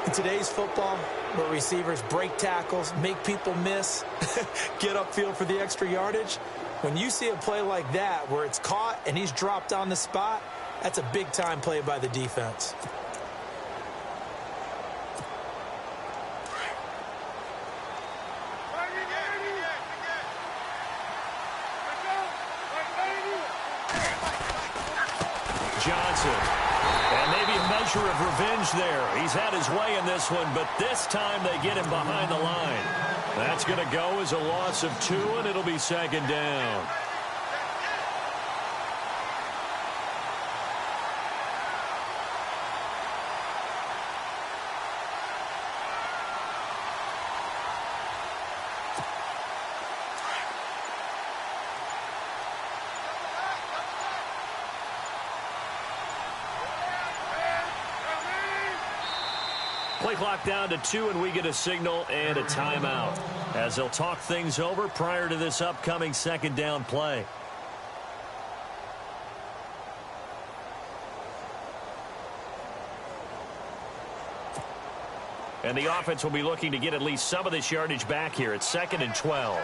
In today's football, where receivers break tackles, make people miss, get upfield for the extra yardage, when you see a play like that where it's caught and he's dropped on the spot, that's a big-time play by the defense. Johnson. And maybe a measure of revenge there. He's had his way in this one, but this time they get him behind the line. That's going to go as a loss of 2, and it'll be 2nd down. Play clock down to 2, and we get a signal and a timeout as they'll talk things over prior to this upcoming 2nd down play. And the offense will be looking to get at least some of this yardage back here. It's 2nd and 12.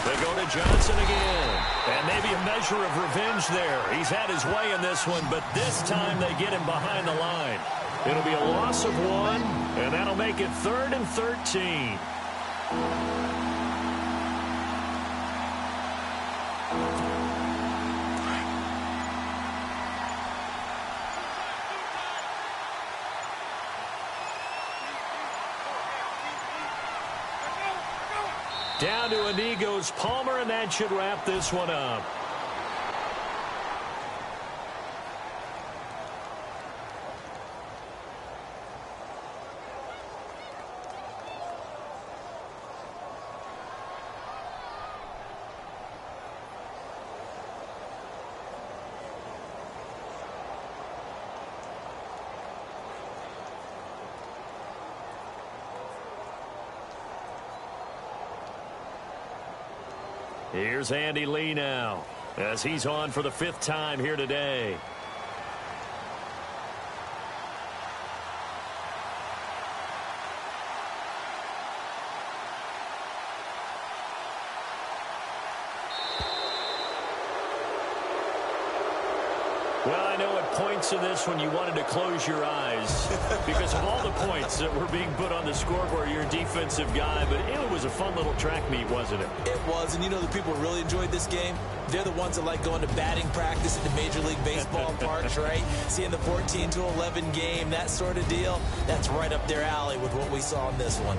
They go to Johnson again. And maybe a measure of revenge there. He's had his way in this one, but this time they get him behind the line. It'll be a loss of 1, and that'll make it 3rd and 13. Down to a knee goes Palmer, and that should wrap this one up. Here's Andy Lee now as he's on for the 5th time here today. Well, I know at points in this one you wanted to close your eyes because of all the points that were being put on the scoreboard. You're a defensive guy, but it was a fun little track meet, wasn't it? It was, and you know the people who really enjoyed this game? They're the ones that like going to batting practice at the Major League Baseball parks, right? Seeing the 14-11 game, that sort of deal, that's right up their alley with what we saw in this one.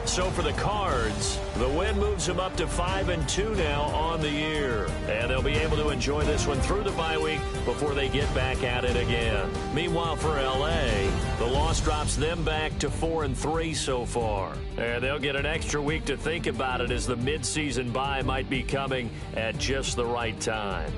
So for the Cards, the win moves them up to 5-2 now on the year. And they'll be able to enjoy this one through the bye week before they get back at it again. Meanwhile, for L.A., the loss drops them back to 4-3 so far. And they'll get an extra week to think about it as the midseason bye might be coming at just the right time.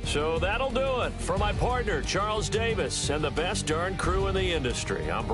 So that'll do it for my partner, Charles Davis, and the best darn crew in the industry. I'm